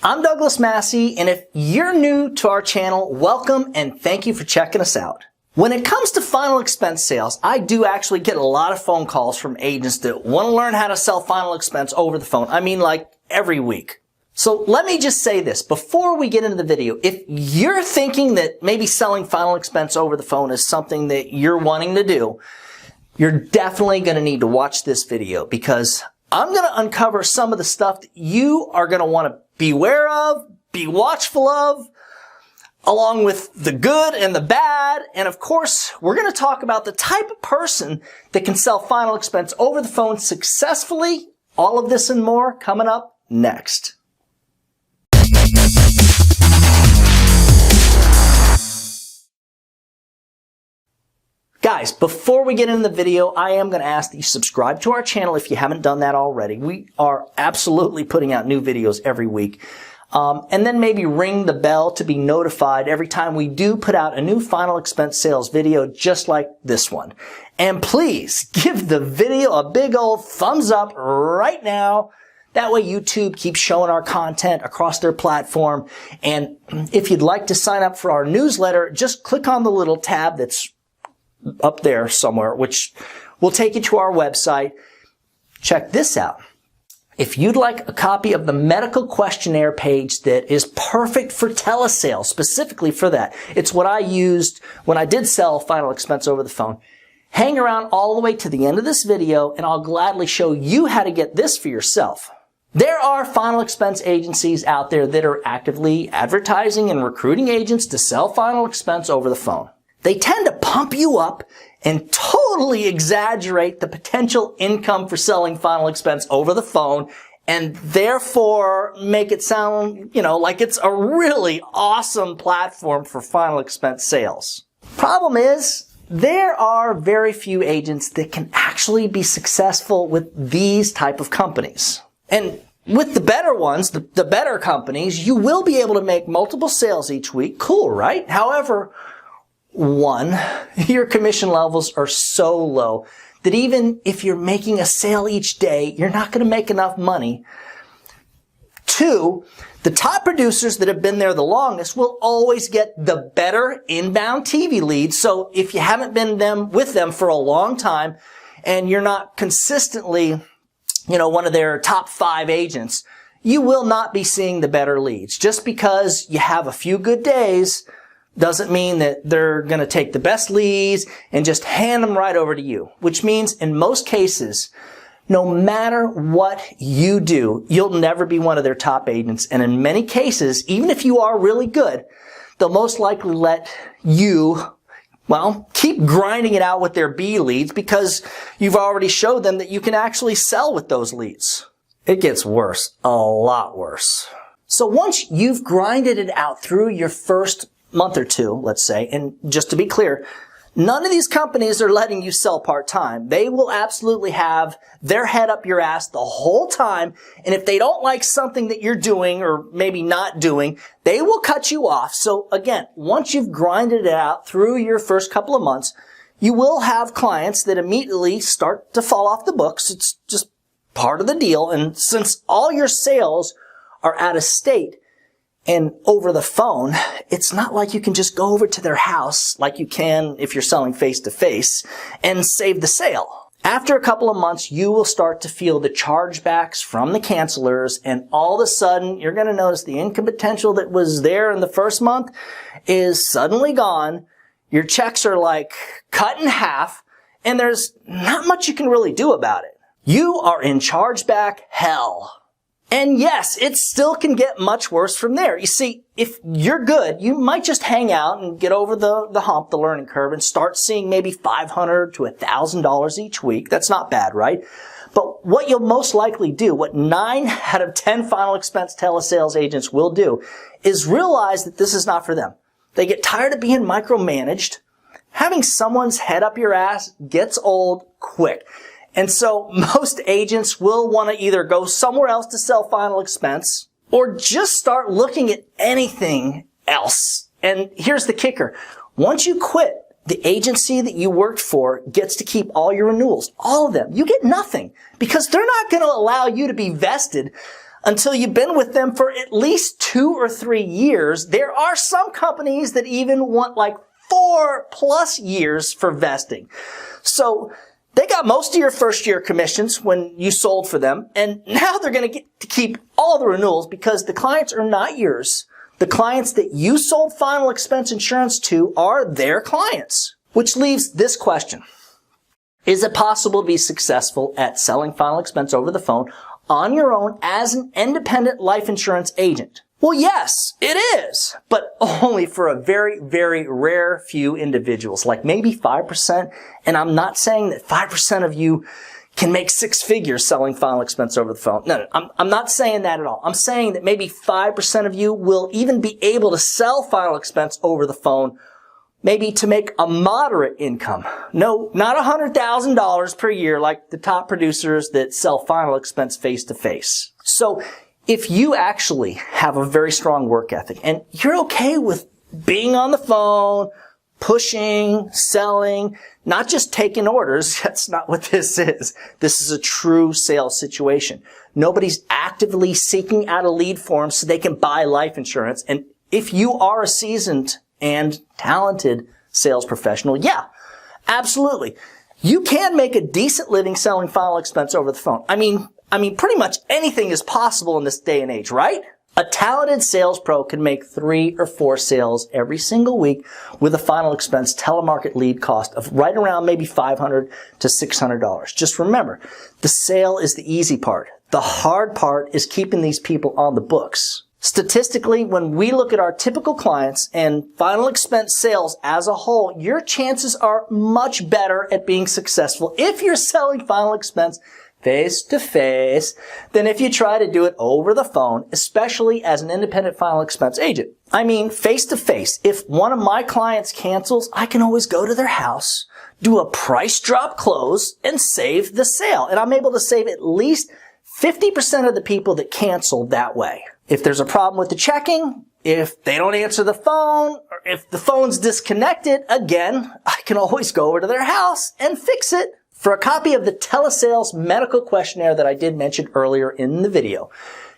I'm Douglas Massi, and if you're new to our channel, welcome and thank you for checking us out. When it comes to final expense sales, I do actually get a lot of phone calls from agents that want to learn how to sell final expense over the phone. I mean, like every week. So let me just say this before we get into the video. If you're thinking that maybe selling final expense over the phone is something that you're wanting to do, you're definitely going to need to watch this video, because I'm going to uncover some of the stuff that you are going to want to beware of, be watchful of, along with the good and the bad. And of course, we're going to talk about the type of person that can sell final expense over the phone successfully. All of this and more coming up next. Guys, before we get into the video, I am going to ask that you subscribe to our channel if you haven't done that already. We are absolutely putting out new videos every week. And then maybe ring the bell to be notified every time we do put out a new final expense sales video just like this one. And please give the video a big old thumbs up right now. That way YouTube keeps showing our content across their platform. And if you'd like to sign up for our newsletter, just click on the little tab that's up there somewhere, which will take you to our website. Check this out. If you'd like a copy of the medical questionnaire page that is perfect for telesales, specifically for that, it's what I used when I did sell final expense over the phone. Hang around all the way to the end of this video and I'll gladly show you how to get this for yourself. There are final expense agencies out there that are actively advertising and recruiting agents to sell final expense over the phone. They tend to pump you up and totally exaggerate the potential income for selling final expense over the phone, and therefore make it sound, like it's a really awesome platform for final expense sales. Problem is, there are very few agents that can actually be successful with these type of companies. And with the better ones, the better companies, you will be able to make multiple sales each week. Cool, right? However, one, your commission levels are so low that even if you're making a sale each day, you're not going to make enough money. Two, the top producers that have been there the longest will always get the better inbound TV leads. So if you haven't been with them for a long time and you're not consistently, one of their top 5 agents, you will not be seeing the better leads. Just because you have a few good days doesn't mean that they're going to take the best leads and just hand them right over to you. Which means in most cases, no matter what you do, you'll never be one of their top agents. And in many cases, even if you are really good, they'll most likely let you, keep grinding it out with their B leads because you've already showed them that you can actually sell with those leads. It gets worse, a lot worse. So once you've grinded it out through your first month or two, let's say, and just to be clear, none of these companies are letting you sell part-time. They will absolutely have their head up your ass the whole time, and if they don't like something that you're doing or maybe not doing, they will cut you off. So again, once you've grinded it out through your first couple of months, you will have clients that immediately start to fall off the books. It's just part of the deal, and since all your sales are out of state and over the phone, it's not like you can just go over to their house like you can if you're selling face-to-face and save the sale. After a couple of months, you will start to feel the chargebacks from the cancelers, and all of a sudden, you're going to notice the income potential that was there in the first month is suddenly gone. Your checks are like cut in half, and there's not much you can really do about it. You are in chargeback hell. And yes, it still can get much worse from there. You see, if you're good, you might just hang out and get over the hump, the learning curve, and start seeing maybe $500 to $1,000 each week. That's not bad, right? But what you'll most likely do, what 9 out of 10 final expense telesales agents will do, is realize that this is not for them. They get tired of being micromanaged. Having someone's head up your ass gets old quick. And so most agents will want to either go somewhere else to sell final expense or just start looking at anything else. And here's the kicker. Once you quit, the agency that you worked for gets to keep all your renewals, all of them. You get nothing because they're not going to allow you to be vested until you've been with them for at least 2 or 3 years. There are some companies that even want like 4+ years for vesting. So they got most of your first year commissions when you sold for them, and now they're going to get to keep all the renewals because the clients are not yours. The clients that you sold final expense insurance to are their clients. Which leaves this question. Is it possible to be successful at selling final expense over the phone on your own as an independent life insurance agent? Well, yes, it is, but only for a very, very rare few individuals, like maybe 5%. And I'm not saying that 5% of you can make 6 figures selling final expense over the phone. No, I'm not saying that at all. I'm saying that maybe 5% of you will even be able to sell final expense over the phone, maybe to make a moderate income. No, not $100,000 per year like the top producers that sell final expense face-to-face. So if you actually have a very strong work ethic and you're okay with being on the phone, pushing, selling, not just taking orders, that's not what this is. This is a true sales situation. Nobody's actively seeking out a lead for them so they can buy life insurance. And if you are a seasoned and talented sales professional, yeah, absolutely. You can make a decent living selling final expense over the phone. I mean, pretty much anything is possible in this day and age, right? A talented sales pro can make 3 or 4 sales every single week with a final expense telemarket lead cost of right around maybe $500 to $600. Just remember, the sale is the easy part. The hard part is keeping these people on the books. Statistically, when we look at our typical clients and final expense sales as a whole, your chances are much better at being successful if you're selling final expense face-to-face than if you try to do it over the phone, especially as an independent final expense agent. I mean, face-to-face. If one of my clients cancels, I can always go to their house, do a price drop close, and save the sale. And I'm able to save at least 50% of the people that cancel that way. If there's a problem with the checking, if they don't answer the phone, or if the phone's disconnected, again, I can always go over to their house and fix it. For a copy of the telesales medical questionnaire that I did mention earlier in the video,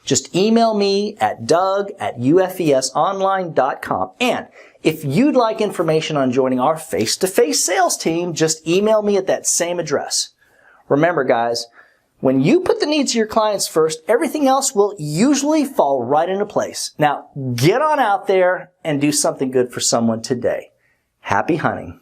just email me at doug@ufesonline.com. And if you'd like information on joining our face-to-face sales team, just email me at that same address. Remember, guys, when you put the needs of your clients first, everything else will usually fall right into place. Now, get on out there and do something good for someone today. Happy hunting.